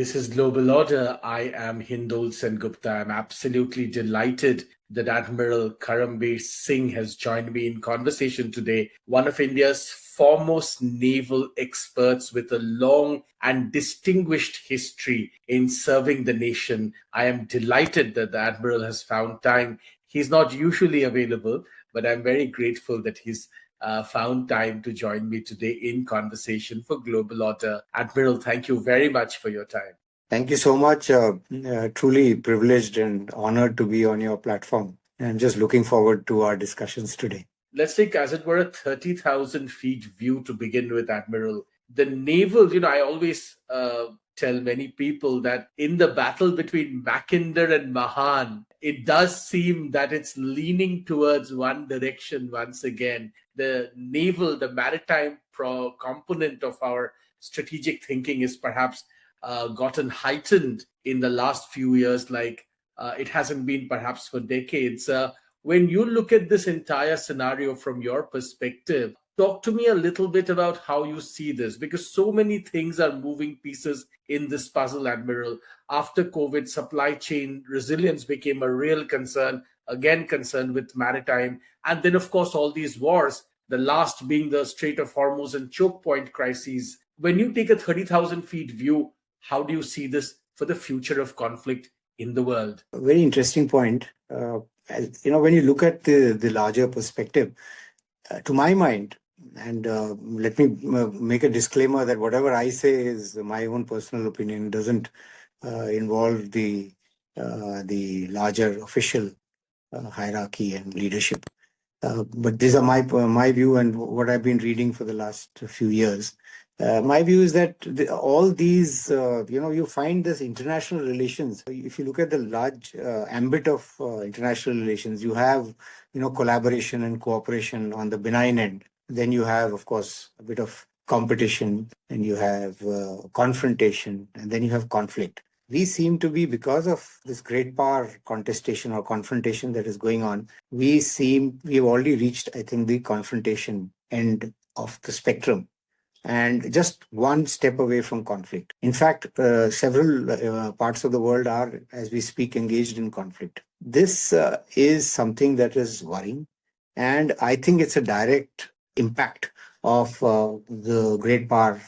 This is Global Order. I am Hindol Sengupta. I'm absolutely delighted that Admiral Karambir Singh has joined me in conversation today, one of India's foremost naval experts with a long and distinguished history in serving the nation. I am delighted that the Admiral has found time. He's not usually available, but I'm very grateful that he's found time to join me today in conversation for Global Order. Admiral, thank you very much for your time. Thank you so much. Truly privileged and honored to be on your platform. And just looking forward to our discussions today. Let's take, as it were, a 30,000 feet view to begin with, Admiral. The naval, I always tell many people that in the battle between Mackinder and Mahan, it does seem that it's leaning towards one direction once again. The naval, the maritime component of our strategic thinking is perhaps gotten heightened in the last few years, like it hasn't been perhaps for decades. When you look at this entire scenario from your perspective, talk to me a little bit about how you see this, because so many things are moving pieces in this puzzle, Admiral. After COVID, supply chain resilience became a real concern, again concerned with maritime. And then, of course, all these wars, the last being the Strait of Hormuz and choke point crises. When you take a 30,000 feet view, how do you see this for the future of conflict in the world? A very interesting point. When you look at the larger perspective, to my mind, and let me make a disclaimer that whatever I say is my own personal opinion, doesn't involve the larger official hierarchy and leadership. But these are my view and what I've been reading for the last few years. My view is that all these, you find this international relations. If you look at the large ambit of international relations, you have, collaboration and cooperation on the benign end. Then you have, of course, a bit of competition, and you have confrontation, and then you have conflict. We seem to be, because of this great power contestation or confrontation that is going on, we've already reached, I think, the confrontation end of the spectrum, and just one step away from conflict. In fact, several parts of the world are, as we speak, engaged in conflict. This is something that is worrying, and I think it's a direct impact of the great power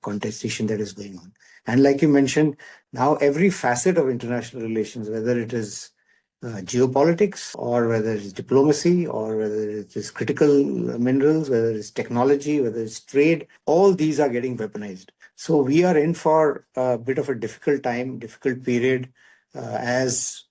contestation that is going on. And like you mentioned, now every facet of international relations, whether it is geopolitics, or whether it's diplomacy, or whether it is critical minerals, whether it's technology, whether it's trade, all these are getting weaponized. So we are in for a bit of a difficult time, difficult period, as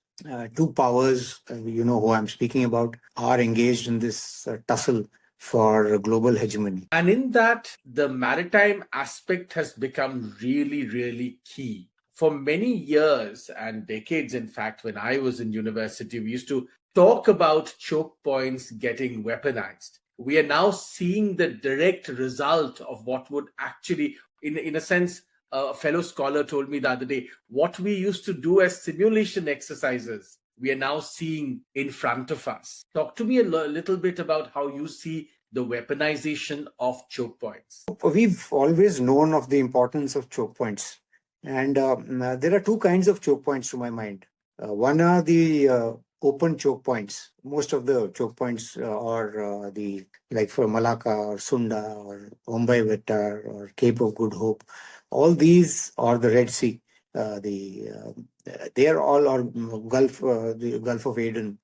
two powers, you know who I'm speaking about, are engaged in this tussle for global hegemony. And in that, the maritime aspect has become really, really key. For many years and decades, in fact, when I was in university, we used to talk about choke points getting weaponized. We are now seeing the direct result of what would actually, in a sense, a fellow scholar told me the other day, what we used to do as simulation exercises, we are now seeing in front of us. Talk to me a little bit about how you see the weaponization of choke points. We've always known of the importance of choke points. And there are two kinds of choke points to my mind. One are the open choke points. Most of the choke points are like for Malacca or Sunda or Mumbai Vettar or Cape of Good Hope. All these are the Red Sea. They are all the Gulf of Aden,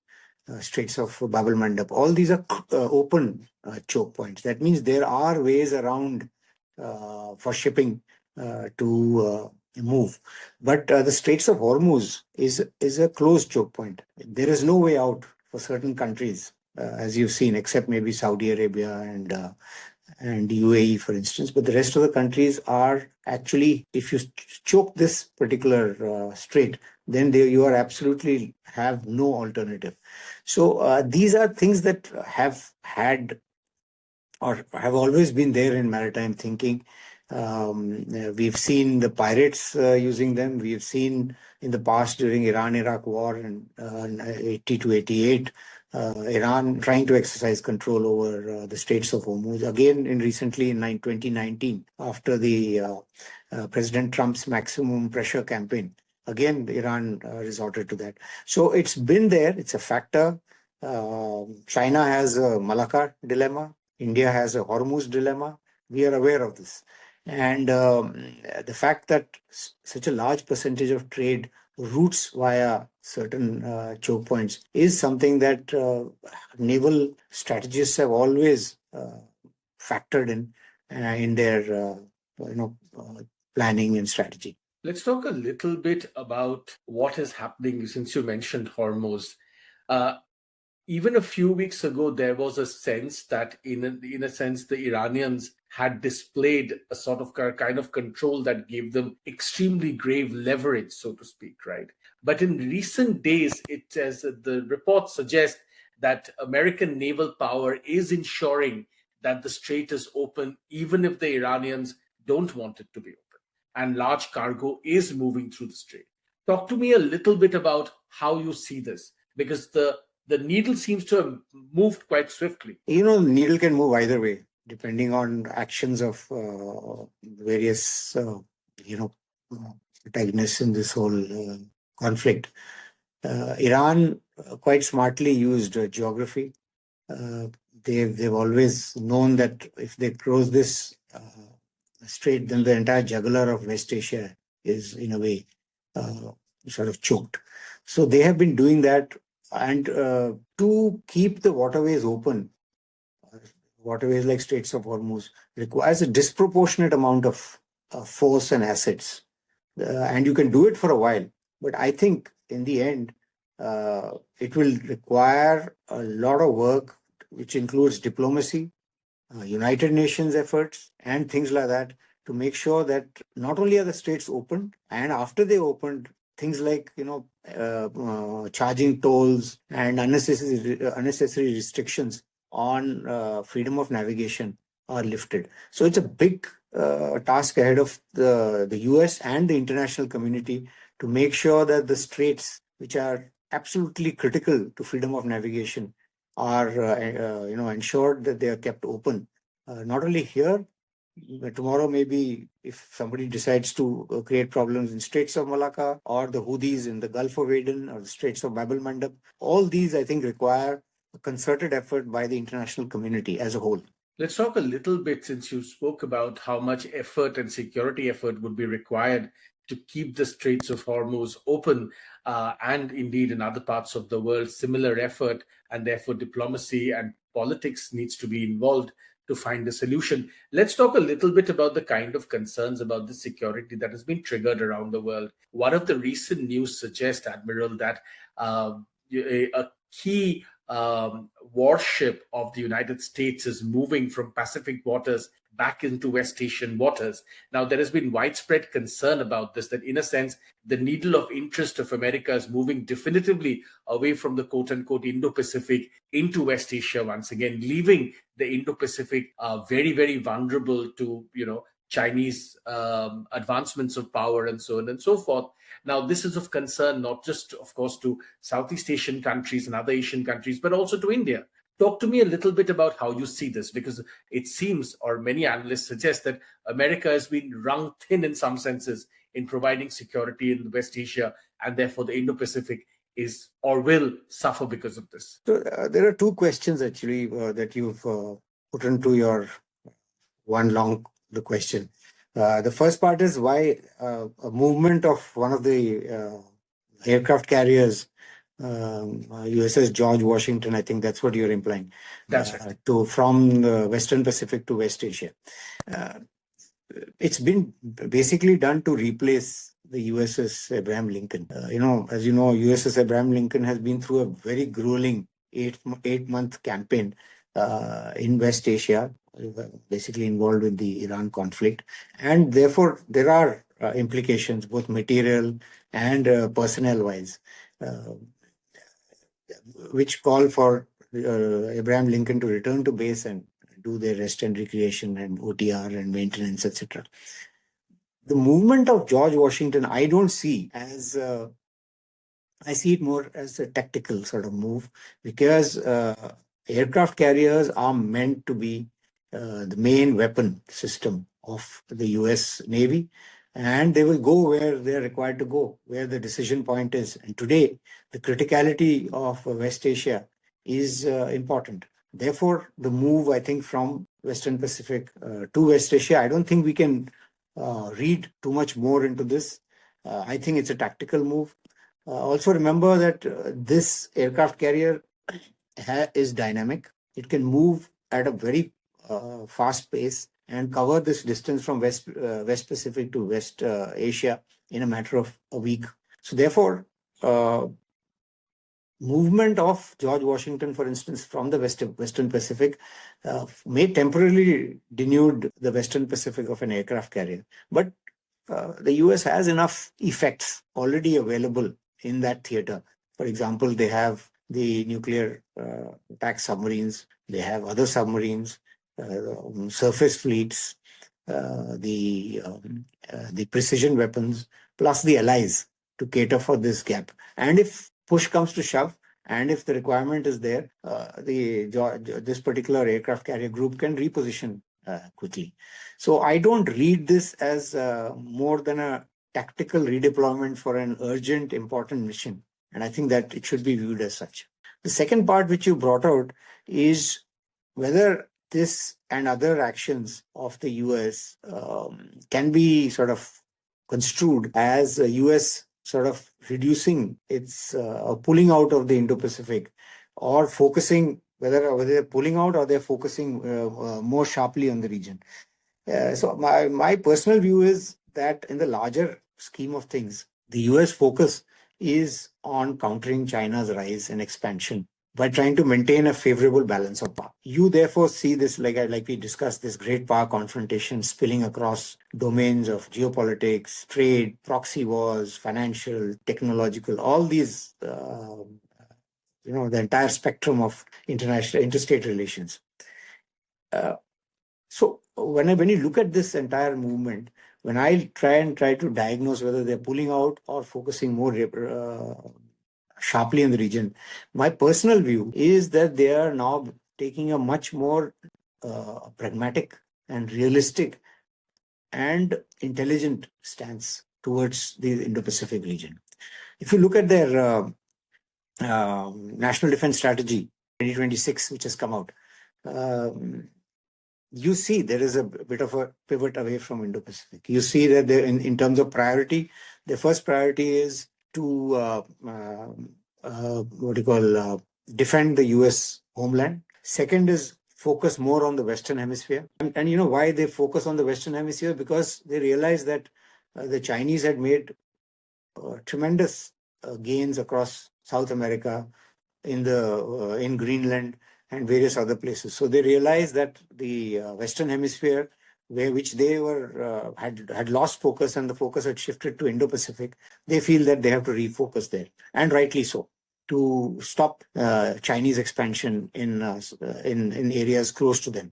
Straits of Bab-el-Mandeb. All these are open choke points. That means there are ways around for shipping to move. But the Straits of Hormuz is a closed choke point. There is no way out for certain countries, as you've seen, except maybe Saudi Arabia and UAE, for instance. But the rest of the countries are actually, if you choke this particular strait, then you are absolutely have no alternative. So these are things that have had or have always been there in maritime thinking. We've seen the pirates using them. We've seen in the past during Iran-Iraq war in 80 to 88, Iran trying to exercise control over the Straits of Hormuz. Again, recently in 2019, after the President Trump's maximum pressure campaign, again, Iran resorted to that. So it's been there. It's a factor. China has a Malacca dilemma. India has a Hormuz dilemma. We are aware of this. And the fact that such a large percentage of trade routes via certain choke points is something that naval strategists have always factored in their planning and strategy. Let's talk a little bit about what is happening since you mentioned Hormuz. Even a few weeks ago, there was a sense that, in a sense, the Iranians had displayed a sort of kind of control that gave them extremely grave leverage, so to speak, right? But in recent days, as the reports suggest, that American naval power is ensuring that the strait is open, even if the Iranians don't want it to be open, and large cargo is moving through the strait. Talk to me a little bit about how you see this, because the needle seems to have moved quite swiftly. The needle can move either way, depending on actions of various, protagonists in this whole conflict. Iran quite smartly used geography. They've always known that if they close this strait, then the entire jugular of West Asia is, in a way, sort of choked. So they have been doing that. And to keep the waterways open, waterways like Straits of Hormuz, requires a disproportionate amount of force and assets. And you can do it for a while. But I think in the end, it will require a lot of work, which includes diplomacy, United Nations efforts, and things like that, to make sure that not only are the straits opened, and after they opened, things like charging tolls and unnecessary restrictions on freedom of navigation are lifted. So it's a big task ahead of the US and the international community to make sure that the straits, which are absolutely critical to freedom of navigation, are ensured that they are kept open. Not only here, tomorrow maybe if somebody decides to create problems in Straits of Malacca or the Houthis in the Gulf of Aden or the Straits of Bab-el-Mandeb, all these I think require a concerted effort by the international community as a whole. Let's talk a little bit, since you spoke about how much effort and security effort would be required to keep the Straits of Hormuz open, and indeed in other parts of the world, similar effort, and therefore diplomacy and politics needs to be involved to find a solution. Let's talk a little bit about the kind of concerns about the security that has been triggered around the world. One of the recent news suggests, Admiral, that a key warship of the United States is moving from Pacific waters back into West Asian waters. Now, there has been widespread concern about this, that in a sense, the needle of interest of America is moving definitively away from the quote-unquote Indo-Pacific into West Asia once again, leaving the Indo-Pacific very, very vulnerable to, Chinese advancements of power and so on and so forth. Now, this is of concern not just, of course, to Southeast Asian countries and other Asian countries, but also to India. Talk to me a little bit about how you see this, because it seems, or many analysts suggest, that America has been wrung thin in some senses in providing security in West Asia, and therefore the Indo-Pacific is or will suffer because of this. So there are two questions actually that you've put into your one long question. The first part is why a movement of one of the aircraft carriers, USS George Washington, I think that's what you're implying. That's right. From the Western Pacific to West Asia. It's been basically done to replace the USS Abraham Lincoln. As you know, USS Abraham Lincoln has been through a very grueling eight-month campaign in West Asia, basically involved with the Iran conflict. And therefore, there are implications, both material and personnel-wise, which call for Abraham Lincoln to return to base and do their rest and recreation and OTR and maintenance, etc. The movement of George Washington, I don't see as I see it more as a tactical sort of move, because aircraft carriers are meant to be the main weapon system of the US Navy, and they will go where they're required to go, where the decision point is. And today, the criticality of West Asia is important. Therefore, the move, I think, from Western Pacific to West Asia, I don't think we can read too much more into this. I think it's a tactical move. Also remember that this aircraft carrier is dynamic. It can move at a very fast pace and cover this distance from West Pacific to West Asia in a matter of a week. So therefore, movement of George Washington, for instance, from the Western Pacific may temporarily denude the Western Pacific of an aircraft carrier. But the US has enough effects already available in that theater. For example, they have the nuclear attack submarines, they have other submarines, surface fleets, the precision weapons, plus the allies to cater for this gap. And if push comes to shove, and if the requirement is there, this particular aircraft carrier group can reposition quickly. So I don't read this as more than a tactical redeployment for an urgent, important mission. And I think that it should be viewed as such. The second part which you brought out is whether this and other actions of the US can be sort of construed as the US sort of reducing its pulling out of the Indo-Pacific, or focusing, whether they're pulling out or they're focusing more sharply on the region. So my personal view is that in the larger scheme of things, the US focus is on countering China's rise and expansion by trying to maintain a favorable balance of power. You therefore see this, like we discussed, this great power confrontation spilling across domains of geopolitics, trade, proxy wars, financial, technological, all these, the entire spectrum of interstate relations. So when you look at this entire movement, when I try to diagnose whether they're pulling out or focusing more sharply in the region, my personal view is that they are now taking a much more pragmatic and realistic and intelligent stance towards the Indo-Pacific region. If you look at their National Defense Strategy 2026, which has come out, you see there is a bit of a pivot away from Indo-Pacific. You see that in terms of priority, the first priority is to defend the US homeland. Second is focus more on the Western Hemisphere. And you know why they focus on the Western Hemisphere? Because they realize that the Chinese had made tremendous gains across South America, in Greenland, and various other places. So they realized that the Western Hemisphere, which they were had lost focus, and the focus had shifted to Indo-Pacific, they feel that they have to refocus there, and rightly so, to stop Chinese expansion in areas close to them.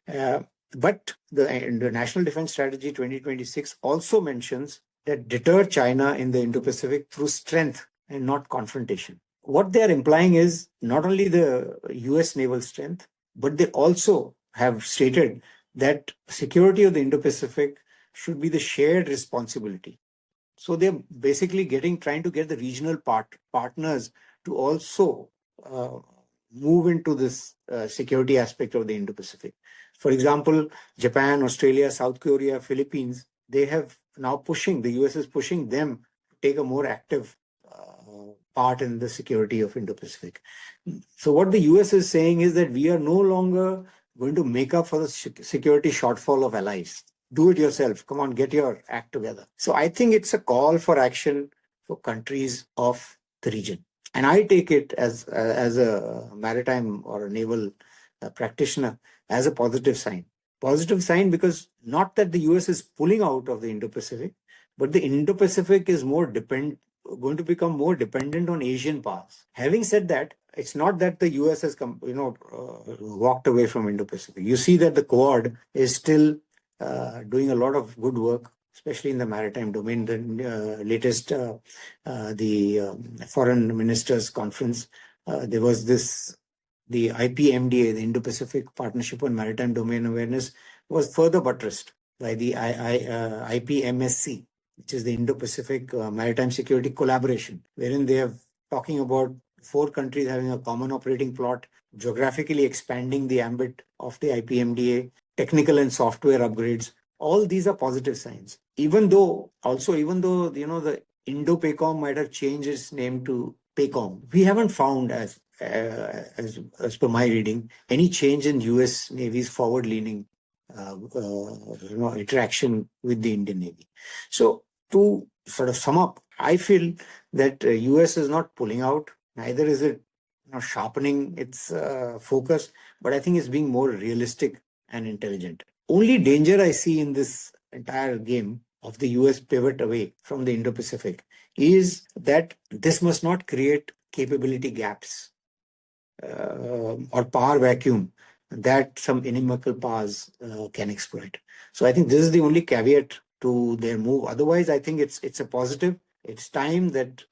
But the National Defense Strategy 2026 also mentions that deter China in the Indo-Pacific through strength and not confrontation. What they are implying is not only the US naval strength, but they also have stated that security of the Indo-Pacific should be the shared responsibility. So they're basically trying to get the regional partners to also move into this security aspect of the Indo-Pacific. For example, Japan, Australia, South Korea, Philippines, they have now the US is pushing them to take a more active part in the security of Indo-Pacific. So what the US is saying is that we are no longer going to make up for the security shortfall of allies. Do it yourself. Come on, get your act together. So I think it's a call for action for countries of the region. And I take it as a maritime or a naval practitioner as a positive sign. Positive sign because not that the US is pulling out of the Indo-Pacific, but the Indo-Pacific is going to become more dependent on Asian powers. Having said that, it's not that the US has walked away from Indo-Pacific. You see that the Quad is still doing a lot of good work. especially in the maritime domain. The latest the foreign ministers conference, there was this, the IPMDA, the Indo-Pacific Partnership on Maritime Domain Awareness, was further buttressed by the IPMSC, which is the Indo-Pacific Maritime Security Collaboration, wherein they are talking about 4 countries having a common operating plot, geographically expanding the ambit of the IPMDA, technical and software upgrades. All these are positive signs. Even though the Indo-PACOM might have changed its name to PACOM, we haven't found, as per my reading, any change in US Navy's forward-leaning interaction with the Indian Navy. So to sort of sum up, I feel that US is not pulling out, neither is it sharpening its focus, but I think it's being more realistic and intelligent. Only danger I see in this entire game of the US pivot away from the Indo-Pacific is that this must not create capability gaps or power vacuum that some inimical powers can exploit. So I think this is the only caveat to their move. Otherwise, I think it's a positive. It's time that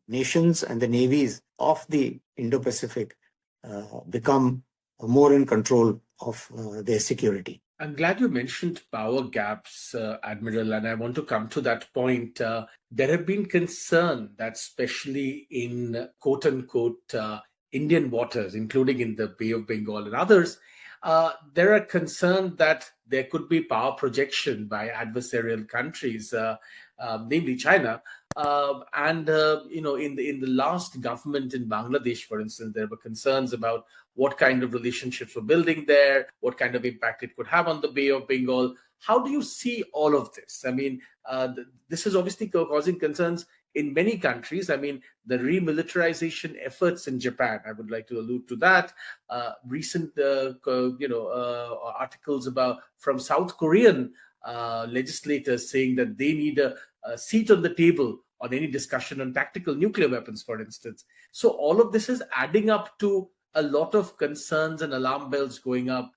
nations and the navies of the Indo-Pacific become more in control of their security. I'm glad you mentioned power gaps, Admiral, and I want to come to that point. There have been concern that, especially in quote unquote Indian waters, including in the Bay of Bengal and others, there are concerns that there could be power projection by adversarial countries, namely China. In the last government in Bangladesh, for instance, there were concerns about what kind of relationships were building there, what kind of impact it could have on the Bay of Bengal. How do you see all of this? I mean, this is obviously causing concerns in many countries. I mean, the remilitarization efforts in Japan, I would like to allude to that. Recent, articles from South Korean legislators saying that they need a seat on the table on any discussion on tactical nuclear weapons, for instance. So all of this is adding up to a lot of concerns and alarm bells going off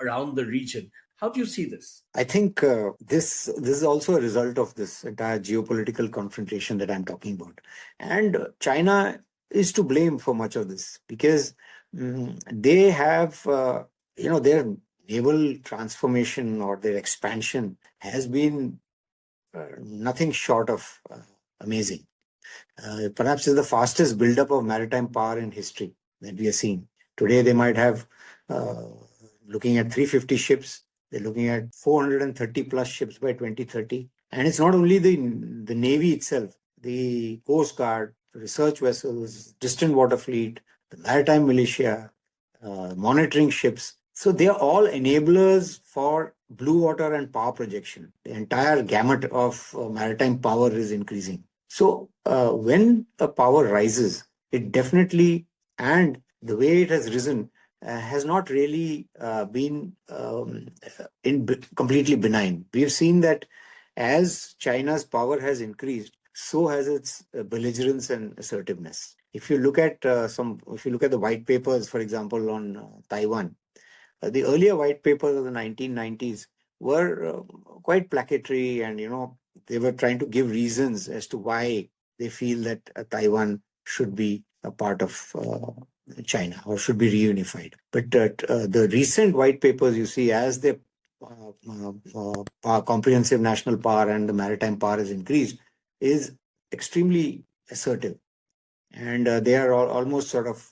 around the region. How do you see this? I think this is also a result of this entire geopolitical confrontation that I'm talking about. And China is to blame for much of this because they have, their naval transformation or their expansion has been nothing short of amazing. Perhaps it's the fastest buildup of maritime power in history that we are seeing. Today, they might have, looking at 350 ships, they're looking at 430 plus ships by 2030. And it's not only the Navy itself, the Coast Guard, the research vessels, distant water fleet, the maritime militia, monitoring ships. So they are all enablers for blue water and power projection. The entire gamut of maritime power is increasing. So when a power rises, it definitely, and the way it has risen, has not really been completely benign. We've seen that as China's power has increased, so has its belligerence and assertiveness. If you look at the white papers, for example, on Taiwan, the earlier white papers of the 1990s were quite placatory, and they were trying to give reasons as to why they feel that Taiwan should be a part of China or should be reunified. But the recent white papers, you see, as the comprehensive national power and the maritime power has increased, is extremely assertive. And they are almost sort of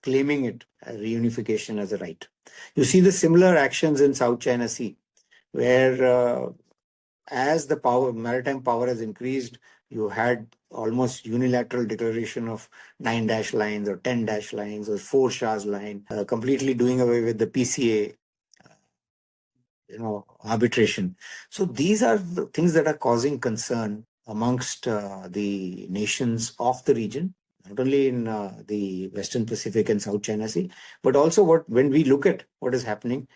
claiming it as reunification as a right. You see the similar actions in South China Sea, where as the maritime power has increased, you had almost unilateral declaration of 9-dash lines or 10-dash lines or 4-Shah's line, completely doing away with the PCA, arbitration. So these are the things that are causing concern amongst the nations of the region, not only in the Western Pacific and South China Sea, but also when we look at what is happening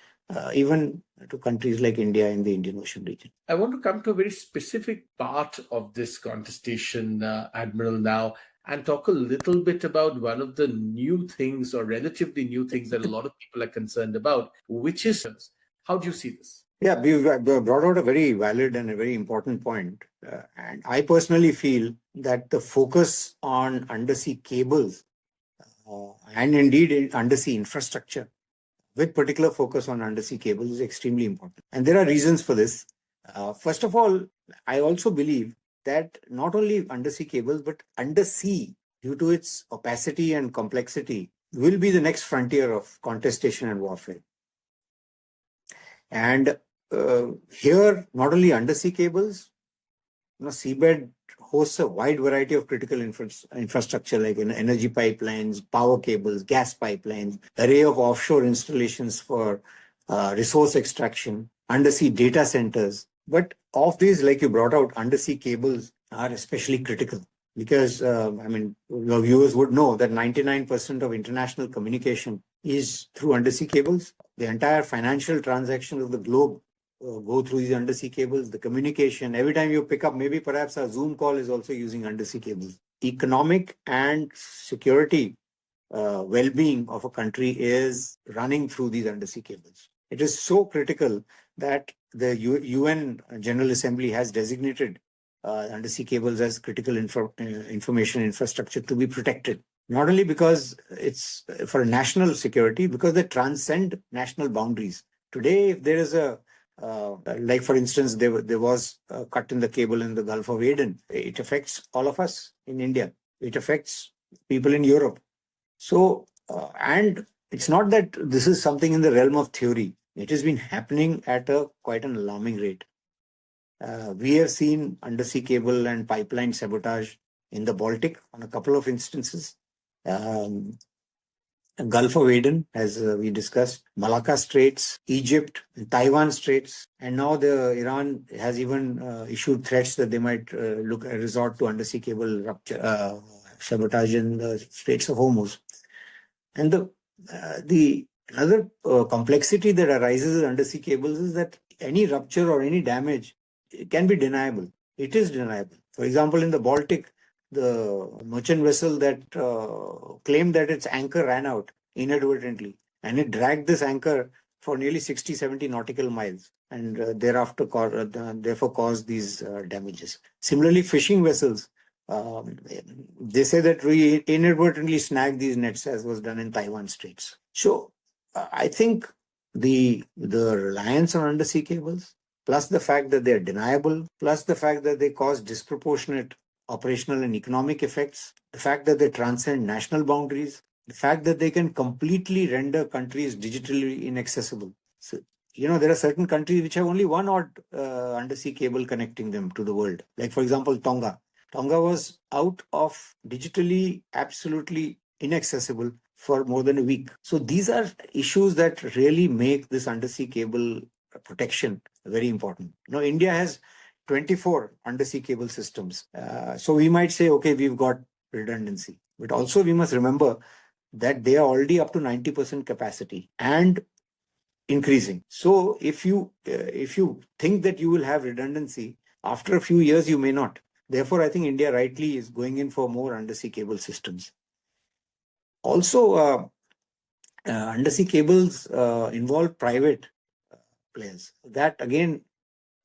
even to countries like India in the Indian Ocean region. I want to come to a very specific part of this contestation, Admiral, now, and talk a little bit about one of the new things or relatively new things that a lot of people are concerned about, which is, how do you see this? Yeah, we've brought out a very valid and a very important point. And I personally feel that the focus on undersea cables and indeed in undersea infrastructure, with particular focus on undersea cables, is extremely important. And there are reasons for this. First of all, I also believe that not only undersea cables, but undersea, due to its opacity and complexity, will be the next frontier of contestation and warfare. And here, not only undersea cables, seabed hosts a wide variety of critical infrastructure like energy pipelines, power cables, gas pipelines, array of offshore installations for resource extraction, undersea data centers. But of these, like you brought out, undersea cables are especially critical because, your viewers would know that 99% of international communication is through undersea cables. The entire financial transactions of the globe go through these undersea cables, the communication. Every time you pick up, maybe perhaps a Zoom call is also using undersea cables. Economic and security well-being of a country is running through these undersea cables. It is so critical that the UN General Assembly has designated undersea cables as critical information infrastructure to be protected. Not only because it's for national security, because they transcend national boundaries. Today, if there is like for instance, there was a cut in the cable in the Gulf of Aden, it affects all of us in India. It affects people in Europe. So, and it's not that this is something in the realm of theory. It has been happening at quite an alarming rate. We have seen undersea cable and pipeline sabotage in the Baltic on a couple of instances. Gulf of Aden, as we discussed, Malacca Straits, Egypt, Taiwan Straits, and now Iran has even issued threats that they might resort to undersea cable rupture, sabotage in the Straits of Hormuz. And the another complexity that arises with undersea cables is that any rupture or any damage can be deniable. It is deniable. For example, in the Baltic, the merchant vessel that claimed that its anchor ran out inadvertently, and it dragged this anchor for nearly 60, 70 nautical miles, and thereafter therefore caused these damages. Similarly, fishing vessels, they say that we inadvertently snagged these nets, as was done in Taiwan Straits. So I think the reliance on undersea cables, plus the fact that they are deniable, plus the fact that they cause disproportionate operational and economic effects, the fact that they transcend national boundaries, the fact that they can completely render countries digitally inaccessible. So, there are certain countries which have only one odd undersea cable connecting them to the world. Like, for example, Tonga. Tonga was out of digitally absolutely inaccessible for more than a week. So these are issues that really make this undersea cable protection very important. India has 24 undersea cable systems. So we might say, okay, we've got redundancy. But also we must remember that they are already up to 90% capacity and increasing. So if you think that you will have redundancy, after a few years you may not. Therefore, I think India rightly is going in for more undersea cable systems. Also, undersea cables involve private players. That again,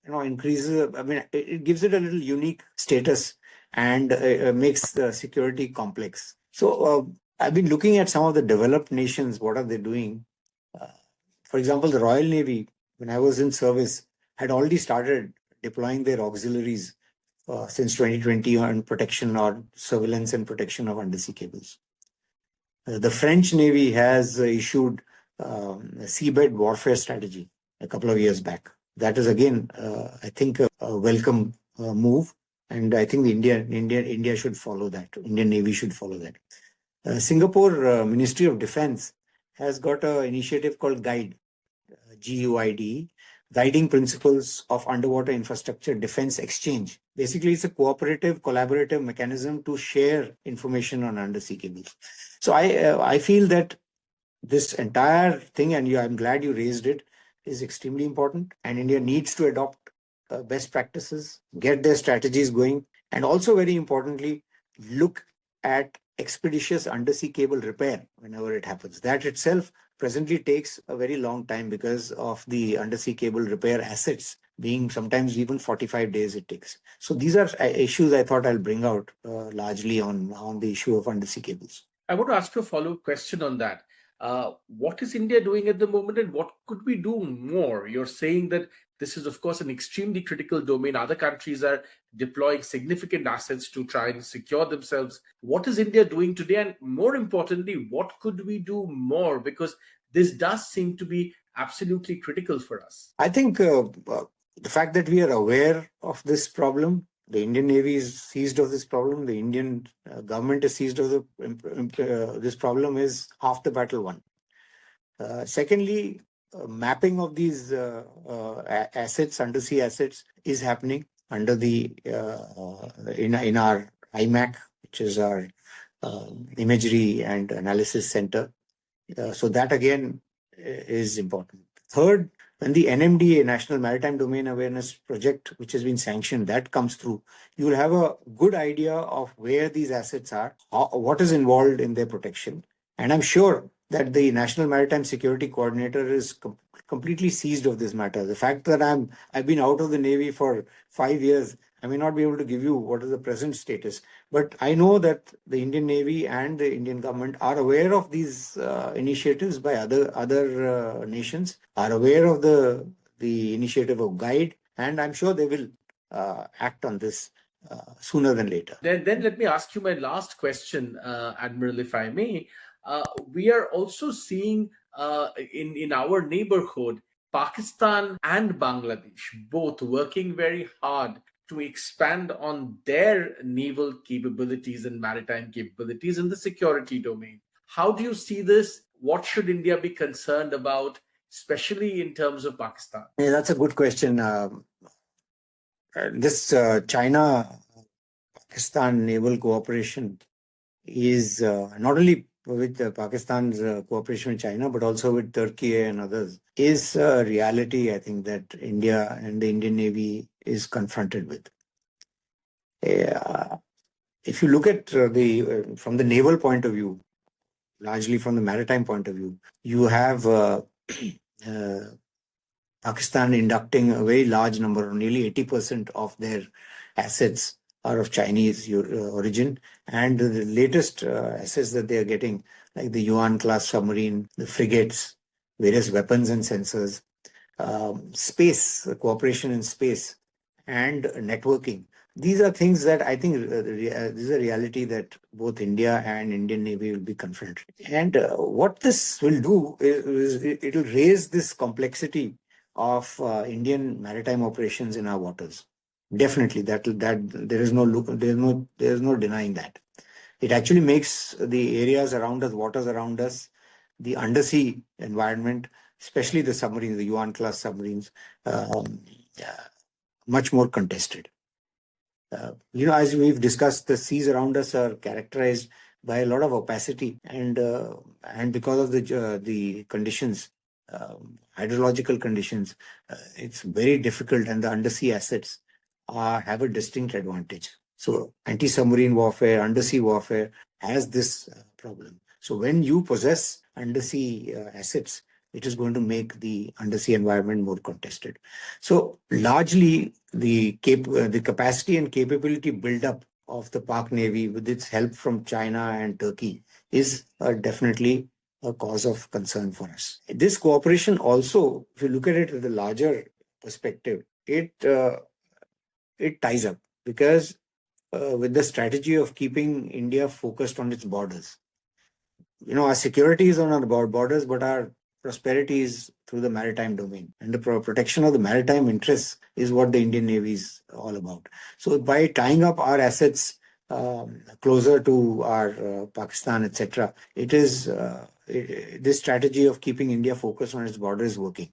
increases. It gives it a little unique status and makes the security complex. So I've been looking at some of the developed nations. What are they doing? For example, the Royal Navy, when I was in service, had already started deploying their auxiliaries since 2020 on protection or surveillance and protection of undersea cables. The French Navy has issued a seabed warfare strategy a couple of years back. That is again, I think, a welcome move, and I think India should follow that. Indian Navy should follow that. Singapore Ministry of Defense has got an initiative called GUIDE, GUIDE, Guiding Principles of Underwater Infrastructure Defense Exchange. Basically, it's a cooperative, collaborative mechanism to share information on undersea cables. So I feel that this entire thing, and I'm glad you raised it, is extremely important, and India needs to adopt best practices, get their strategies going, and also very importantly, look at expeditious undersea cable repair whenever it happens. That itself presently takes a very long time because of the undersea cable repair assets being sometimes even 45 days it takes. So these are issues I thought I'll bring out largely on the issue of undersea cables. I want to ask you a follow-up question on that. What is India doing at the moment, and what could we do more? You're saying that this is, of course, an extremely critical domain. Other countries are deploying significant assets to try and secure themselves. What is India doing today? And more importantly, what could we do more? Because this does seem to be absolutely critical for us. I think the fact that we are aware of this problem, the Indian Navy is seized of this problem, the Indian government is seized of this problem is half the battle won. Secondly, mapping of these assets, undersea assets, is happening under the in our IMAC, which is our Imagery and Analysis Center. So that again is important. Third, when the NMDA, National Maritime Domain Awareness Project, which has been sanctioned, that comes through, you will have a good idea of where these assets are, what is involved in their protection. And I'm sure that the National Maritime Security Coordinator is completely seized of this matter. The fact that I've been out of the Navy for 5 years, I may not be able to give you what is the present status, but I know that the Indian Navy and the Indian government are aware of these initiatives by other nations, are aware of the initiative of GUIDE, and I'm sure they will act on this sooner than later. Then let me ask you my last question, Admiral, if I may. We are also seeing in our neighborhood, Pakistan and Bangladesh both working very hard to expand on their naval capabilities and maritime capabilities in the security domain. How do you see this? What should India be concerned about, especially in terms of Pakistan? Yeah, that's a good question. This China-Pakistan naval cooperation is not only with Pakistan's cooperation with China, but also with Turkey and others, is a reality, I think, that India and the Indian Navy is confronted with. If you look at from the naval point of view, largely from the maritime point of view, you have Pakistan inducting a very large number, nearly 80% of their assets are of Chinese origin, and the latest assets that they are getting, like the Yuan class submarine, the frigates, various weapons and sensors, space, cooperation in space, and networking. These are things that I think this is a reality that both India and Indian Navy will be confronted. And what this will do is it will raise this complexity of Indian maritime operations in our waters. Definitely, that there is no denying that. It actually makes the areas around us, waters around us, the undersea environment, especially the submarines, the Yuan class submarines, much more contested. As we've discussed, the seas around us are characterized by a lot of opacity, and because of the conditions, hydrological conditions, it's very difficult, and the undersea assets have a distinct advantage. So anti-submarine warfare, undersea warfare has this problem. So when you possess undersea assets, it is going to make the undersea environment more contested. So largely the capacity and capability build-up of the Pak Navy with its help from China and Turkey is definitely a cause of concern for us. This cooperation also, if you look at it with a larger perspective, it ties up because with the strategy of keeping India focused on its borders. Our security is on our borders, but our prosperity is through the maritime domain, and the protection of the maritime interests is what the Indian Navy is all about. So by tying up our assets closer to our Pakistan, etc., it is this strategy of keeping India focused on its border is working,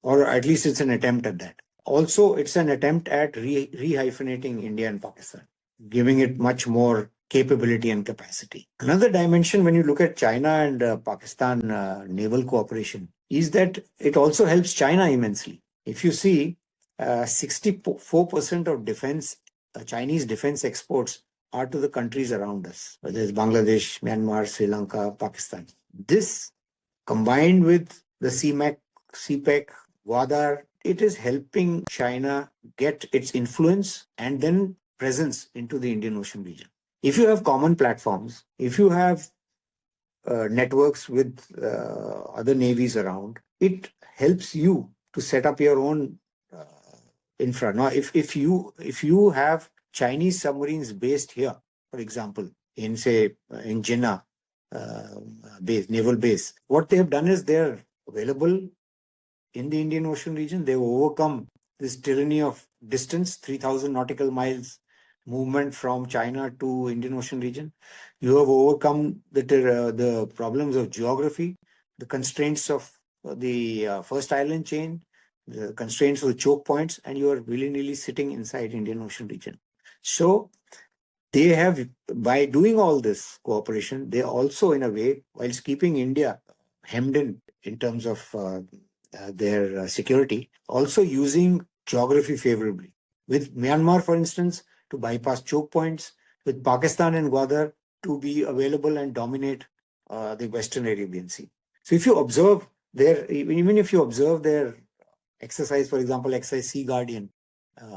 or at least it's an attempt at that. Also, it's an attempt at rehyphenating India and Pakistan, giving it much more capability and capacity. Another dimension when you look at China and Pakistan naval cooperation is that it also helps China immensely. If you see, 64% of Chinese defense exports are to the countries around us, whether it's Bangladesh, Myanmar, Sri Lanka, Pakistan. This, combined with the CPEC, Gwadar, it is helping China get its influence and then presence into the Indian Ocean region. If you have common platforms, if you have networks with other navies around, it helps you to set up your own infra. Now, if you have Chinese submarines based here, for example, in Jinnah base, naval base, what they have done is they're available in the Indian Ocean region. They've overcome this tyranny of distance, 3,000 nautical miles movement from China to Indian Ocean region. You have overcome the problems of geography, the constraints of the first island chain, the constraints of the choke points, and you are willy-nilly sitting inside Indian Ocean region. So they have, by doing all this cooperation, they also, in a way, whilst keeping India hemmed in terms of their security, also using geography favorably. With Myanmar, for instance, to bypass choke points, with Pakistan and Gwadar to be available and dominate the Western Arabian Sea. So if you observe even if you observe their exercise, for example, exercise Sea Guardian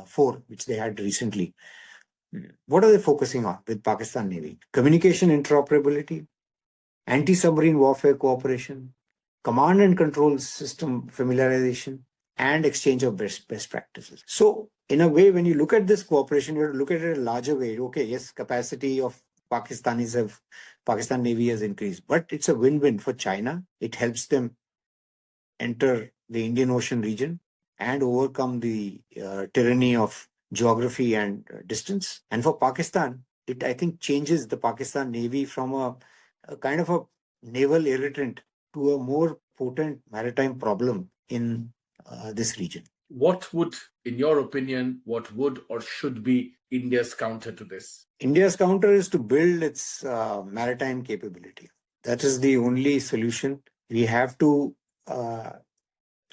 4, which they had recently, what are they focusing on with Pakistan Navy? Communication interoperability, anti-submarine warfare cooperation, command and control system familiarization, and exchange of best practices. So in a way, when you look at this cooperation, you have to look at it in a larger way. Okay, yes, capacity of Pakistan Navy has increased, but it's a win-win for China. It helps them enter the Indian Ocean region and overcome the tyranny of geography and distance. And for Pakistan, it, I think, changes the Pakistan Navy from a kind of a naval irritant to a more potent maritime problem in this region. What would, in your opinion, what would or should be India's counter to this? India's counter is to build its maritime capability. That is the only solution. We have to,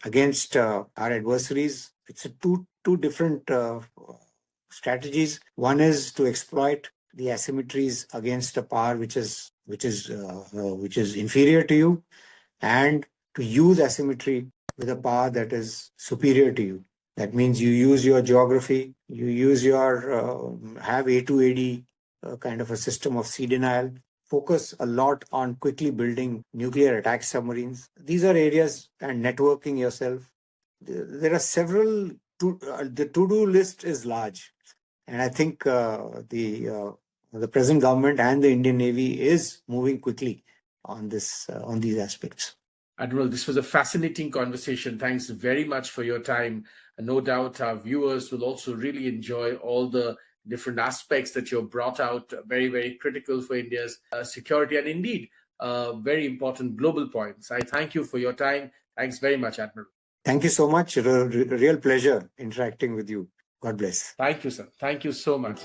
against our adversaries, it's a two different strategies. One is to exploit the asymmetries against a power which is inferior to you, and to use asymmetry with a power that is superior to you. That means you use your geography, you use your have A2AD kind of a system of sea denial, focus a lot on quickly building nuclear attack submarines. These are areas, and networking yourself. There are several, the to-do list is large. And I think the present government and the Indian Navy is moving quickly on these aspects. Admiral, this was a fascinating conversation. Thanks very much for your time. And no doubt our viewers will also really enjoy all the different aspects that you've brought out, very, very critical for India's security, and indeed very important global points. I thank you for your time. Thanks very much, Admiral. Thank you so much. A real pleasure interacting with you. God bless. Thank you, sir. Thank you so much.